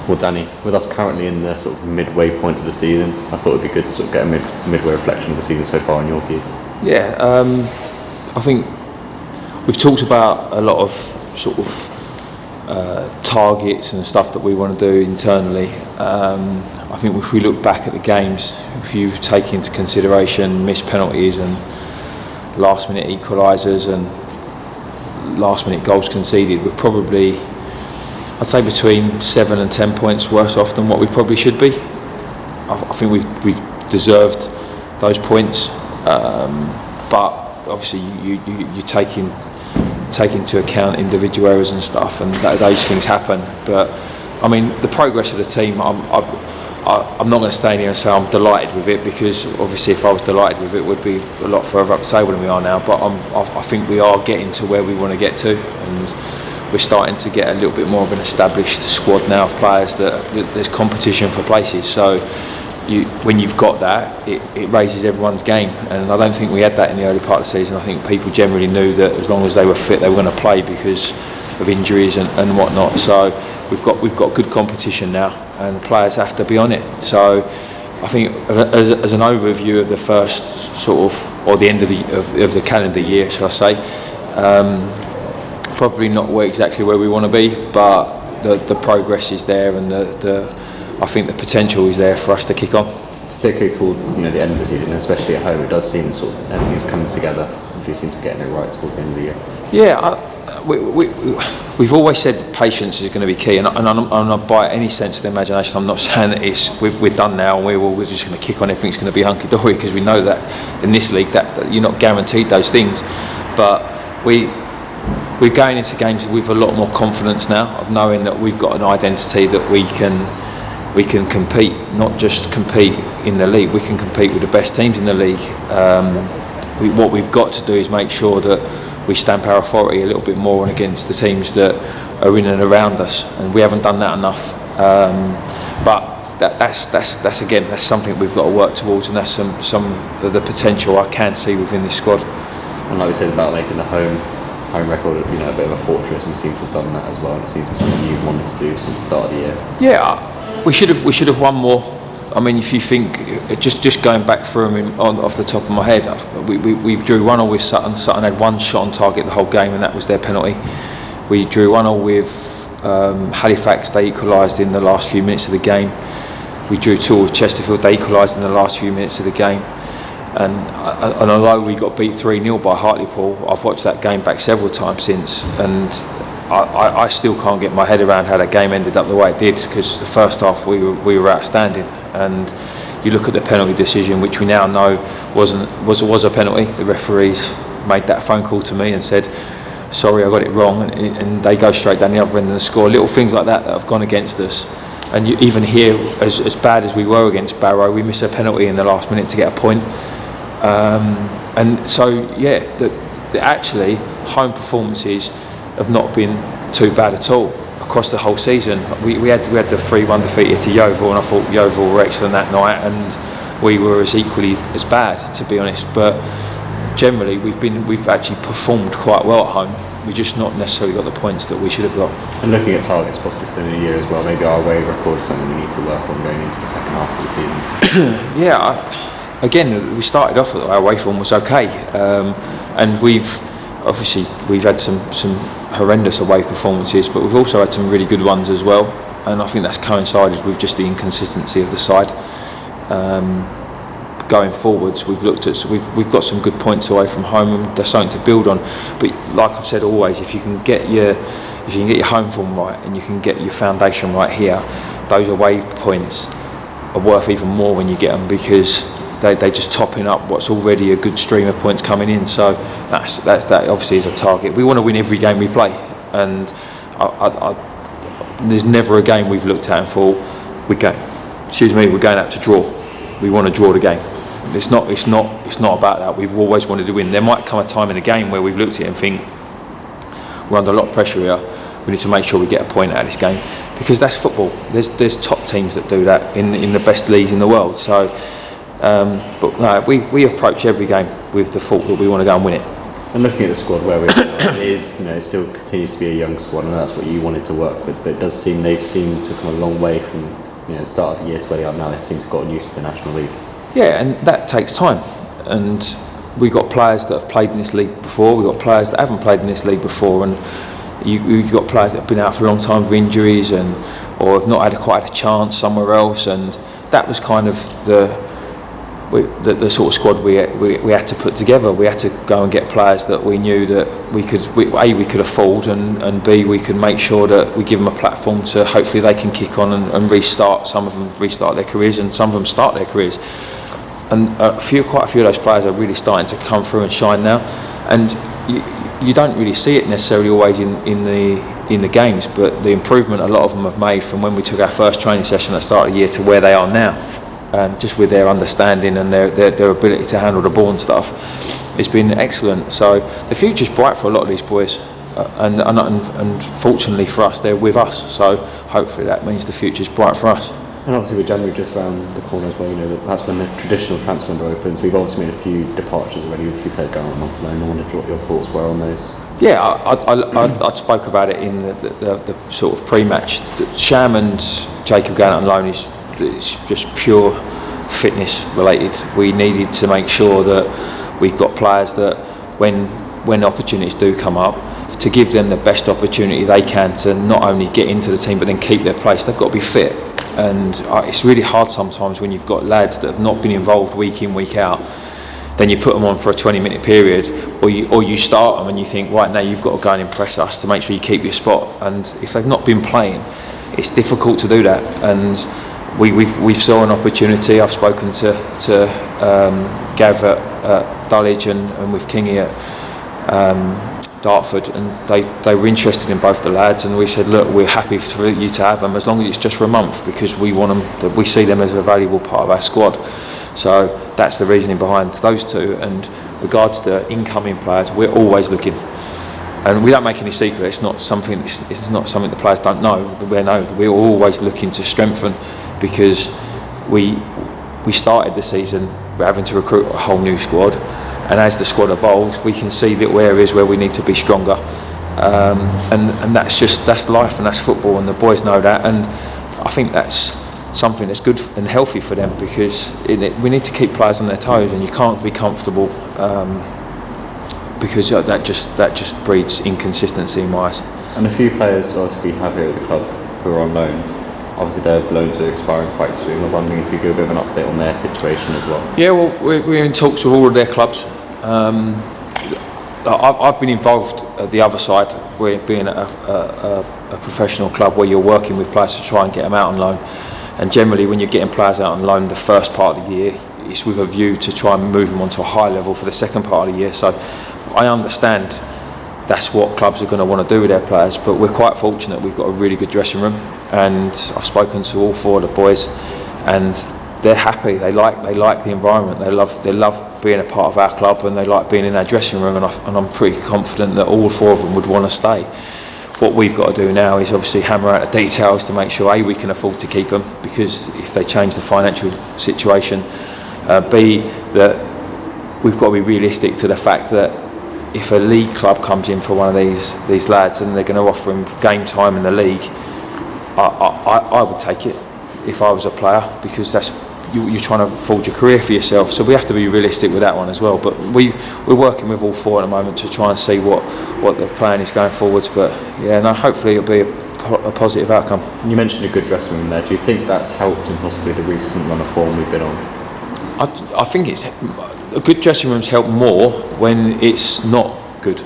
Well, Danny, with us currently in the sort of midway point of the season, I thought it'd be good to sort of get a midway reflection of the season so far in your view. Yeah, I think we've talked about a lot of sort of targets and stuff that we want to do internally. I think if we look back at the games, if you take into consideration missed penalties and last minute equalisers and last minute goals conceded, we're probably, I'd say, between 7 and 10 points worse off than what we probably should be. I think we've deserved those points, but obviously you take into account individual errors and stuff, and those things happen. But I mean, the progress of the team, I'm not going to stay here and say I'm delighted with it, because obviously if I was delighted with it, we'd be a lot further up the table than we are now. But I think we are getting to where we want to get to, and we're starting to get a little bit more of an established squad now of players that there's competition for places. So when you've got that, it raises everyone's game, and I don't think we had that in the early part of the season. I think people generally knew that as long as they were fit, they were going to play because of injuries and whatnot. So we've got good competition now, and players have to be on it. So I think as an overview of the first sort of, or the end of the calendar year, shall I say, probably not exactly where we want to be, but the progress is there, and I think the potential is there for us to kick on. Particularly towards the end of the season, especially at home, it does seem sort of everything's coming together. We do seem to be getting it right towards the end of the year. Yeah, we've always said patience is going to be key, and I'm by any sense of the imagination, I'm not saying that we're done now and we're just going to kick on, everything's going to be hunky dory, because we know that in this league that you're not guaranteed those things. But we're going into games with a lot more confidence now, of knowing that we've got an identity that we can compete, not just compete in the league, we can compete with the best teams in the league. What we've got to do is make sure that we stamp our authority a little bit more and against the teams that are in and around us, and we haven't done that enough. But that's again, that's something we've got to work towards, and that's some of the potential I can see within this squad. And like we said about making the home record, a bit of a fortress, and we seem to have done that as well. And it seems to be something you've wanted to do since the start of the year. Yeah, we should have won more. I mean, if you think, just going back through them off the top of my head, we drew 1-1 with Sutton. Sutton had one shot on target the whole game, and that was their penalty. We drew 1-1 with Halifax. They equalised in the last few minutes of the game. We drew 2 with Chesterfield. They equalised in the last few minutes of the game. And although we got beat 3-0 by Hartlepool, I've watched that game back several times since, and I still can't get my head around how that game ended up the way it did, because the first half we were outstanding, and you look at the penalty decision, which we now know was a penalty. The referees made that phone call to me and said, sorry, I got it wrong, and they go straight down the other end and score. Little things like that have gone against us. And even here, as bad as we were against Barrow, we missed a penalty in the last minute to get a point. And so, yeah, actually, home performances have not been too bad at all across the whole season. We had the 3-1 defeat to Yeovil, and I thought Yeovil were excellent that night, and we were as equally as bad, to be honest. But generally, we've actually performed quite well at home. We've just not necessarily got the points that we should have got. And looking at targets possibly for the new year as well, maybe our away record is something we need to work on going into the second half of the season. Yeah. Again, we started off, our away form was okay, and we've had some horrendous away performances, but we've also had some really good ones as well, and I think that's coincided with just the inconsistency of the side. Going forwards, we've got some good points away from home, and there's something to build on. But like I've said always, if you can get your home form right and you can get your foundation right here, those away points are worth even more when you get them, because they just topping up what's already a good stream of points coming in. So that obviously is a target. We want to win every game we play, and there's never a game we've looked at and thought we're going out to draw. We want to draw the game. It's not about that. We've always wanted to win. There might come a time in the game where we've looked at it and think we're under a lot of pressure here. We need to make sure we get a point out of this game, because that's football. There's top teams that do that in the best leagues in the world. So. But no, we approach every game with the thought that we want to go and win it. And looking at the squad where we are now, it is, it still continues to be a young squad, and that's what you wanted to work with. But it does seem they've seemed to come a long way from the start of the year to where they are now. They seem to have gotten used to the National League. Yeah, and that takes time. And we've got players that have played in this league before. We've got players that haven't played in this league before, and you've got players that have been out for a long time for injuries or have not quite had a chance somewhere else. And that was kind of the sort of squad we had to put together. We had to go and get players that we knew that we could afford, and B, we could make sure that we give them a platform to hopefully they can kick on and restart. Some of them restart their careers, and some of them start their careers. And quite a few of those players are really starting to come through and shine now. And you don't really see it necessarily always in the games, but the improvement a lot of them have made from when we took our first training session at the start of the year to where they are now. Just with their understanding and their ability to handle the ball and stuff, it's been excellent. So the future's bright for a lot of these boys, and fortunately for us, they're with us. So hopefully that means the future's bright for us. And obviously with January just round the corner as well, that's when the traditional transfer window opens. We've obviously made a few departures already, with a few players going on a month loan. I wondered what your thoughts were on those. Yeah, I spoke about it in the sort of pre-match. Sham and Jacob going out on loan is just pure fitness related. We needed to make sure that we've got players that when opportunities do come up, to give them the best opportunity they can to not only get into the team but then keep their place. They've got to be fit, and it's really hard sometimes when you've got lads that have not been involved week in, week out. Then you put them on for a 20-minute period, or you start them and you think, right, now you've got to go and impress us to make sure you keep your spot. And if they've not been playing, it's difficult to do that. And we saw an opportunity. I've spoken to Gav at Dulwich and with Kingy at Dartford, and they were interested in both the lads, and we said, look, we're happy for you to have them as long as it's just for a month, because we want them. We see them as a valuable part of our squad. So that's the reasoning behind those two. And regards to incoming players, we're always looking, and we don't make any secret. It's not something the players don't know. We're always looking to strengthen, because we started the season having to recruit a whole new squad, and as the squad evolves, we can see little areas where we need to be stronger, and that's life and that's football, and the boys know that. And I think that's something that's good and healthy for them, because we need to keep players on their toes, and you can't be comfortable, because that just breeds inconsistency in my eyes. And a few players we have here at the club who are on loan. Obviously their loans are expiring quite soon. I'm wondering if you could give a bit of an update on their situation as well. Yeah, well, we're in talks with all of their clubs. I've been involved at the other side, where being at a professional club where you're working with players to try and get them out on loan. And generally, when you're getting players out on loan the first part of the year, it's with a view to try and move them onto a high level for the second part of the year. So I understand that's what clubs are going to want to do with their players, but we're quite fortunate. We've got a really good dressing room, and I've spoken to all four of the boys, and they're happy. They like the environment. They love being a part of our club, and they like being in our dressing room. And I'm pretty confident that all four of them would want to stay. What we've got to do now is obviously hammer out the details to make sure A, we can afford to keep them, because if they change the financial situation, B, that we've got to be realistic to the fact that if a league club comes in for one of these lads and they're going to offer him game time in the league, I would take it if I was a player, because that's you're trying to forge a career for yourself. So we have to be realistic with that one as well. But we're working with all four at the moment to try and see what the plan is going forwards. But yeah, no, hopefully it'll be a positive outcome. You mentioned a good dressing room there. Do you think that's helped in possibly the recent run of form we've been on? I think it's a good dressing room's helped more when it's not good,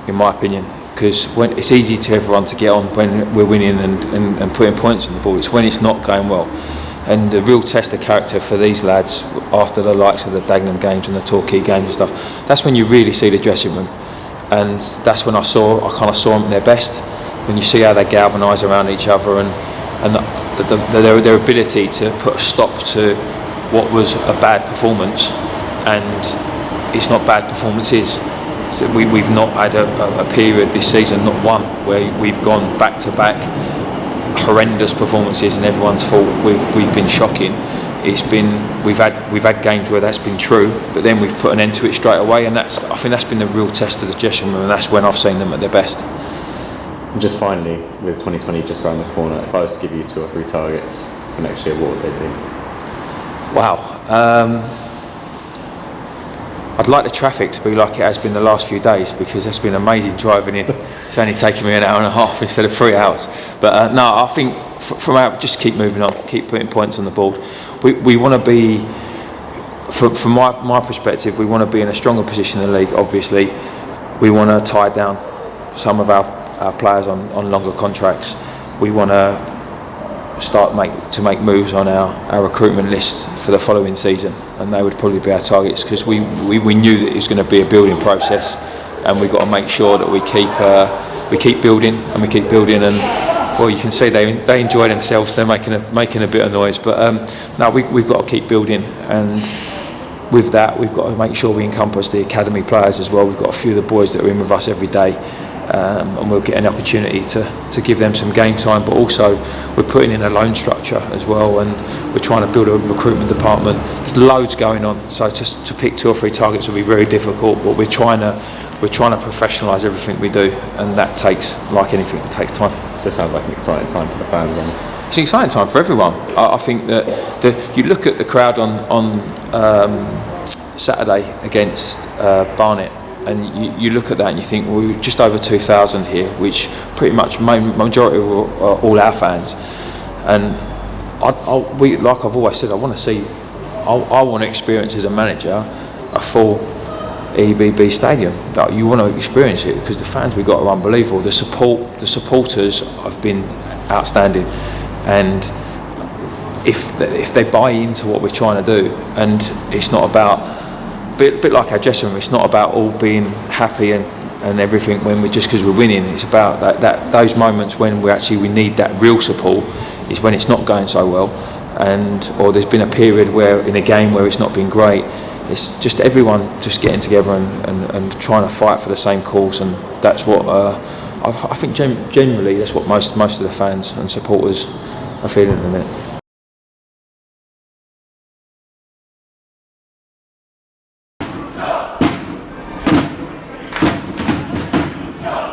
in my opinion. Because when it's easy to everyone to get on when we're winning and putting points on the ball. It's when it's not going well. And the real test of character for these lads, after the likes of the Dagenham games and the Torquay games and stuff, that's when you really see the dressing room. And that's when I kind of saw them at their best, when you see how they galvanise around each other, and their ability to put a stop to what was a bad performance. And it's not bad performances. So we've not had a period this season, not one, where we've gone back to back horrendous performances and everyone's thought we've been shocking. we've had games where that's been true, but then we've put an end to it straight away, and I think that's been the real test of the dressing room, and that's when I've seen them at their best. And just finally, with 2020 just around the corner, if I was to give you 2 or 3 targets for next year, what would they be? Wow. I'd like the traffic to be like it has been the last few days, because that's been amazing driving in. It's only taken me an hour and a half instead of 3 hours. But no, I think from out, just keep moving on, keep putting points on the board. We want to be, from my perspective, we want to be in a stronger position in the league. Obviously, we want to tie down some of our players on longer contracts. We want to start to make moves on our recruitment list for the following season, and they would probably be our targets, because we knew that it was going to be a building process, and we've got to make sure that we keep building, and well, you can see they enjoy themselves. They're making a bit of noise, but no, we've got to keep building, and with that we've got to make sure we encompass the academy players as well. We've got a few of the boys that are in with us every day, and we'll get an opportunity to give them some game time, but also we're putting in a loan structure as well, and we're trying to build a recruitment department. There's loads going on, so just to pick 2 or 3 targets will be very difficult, but we're trying to professionalise everything we do, and that takes, like anything, it takes time. So it sounds like an exciting time for the fans then. It's an exciting time for everyone. I think that you look at the crowd on Saturday against Barnet, and you look at that and you think, well, we're just over 2,000 here, which pretty much majority of all our fans. And like I've always said, I want to experience as a manager a full EBB stadium. Like, you want to experience it because the fans we got are unbelievable. The supporters have been outstanding, and if they buy into what we're trying to do, and it's not about a bit like our dressing room. It's not about all being happy and everything when because we're winning. It's about that those moments when we need that real support is when it's not going so well, or there's been a period where in a game where it's not been great. It's just everyone just getting together and trying to fight for the same cause, and that's what I think generally that's what most of the fans and supporters are feeling at the minute.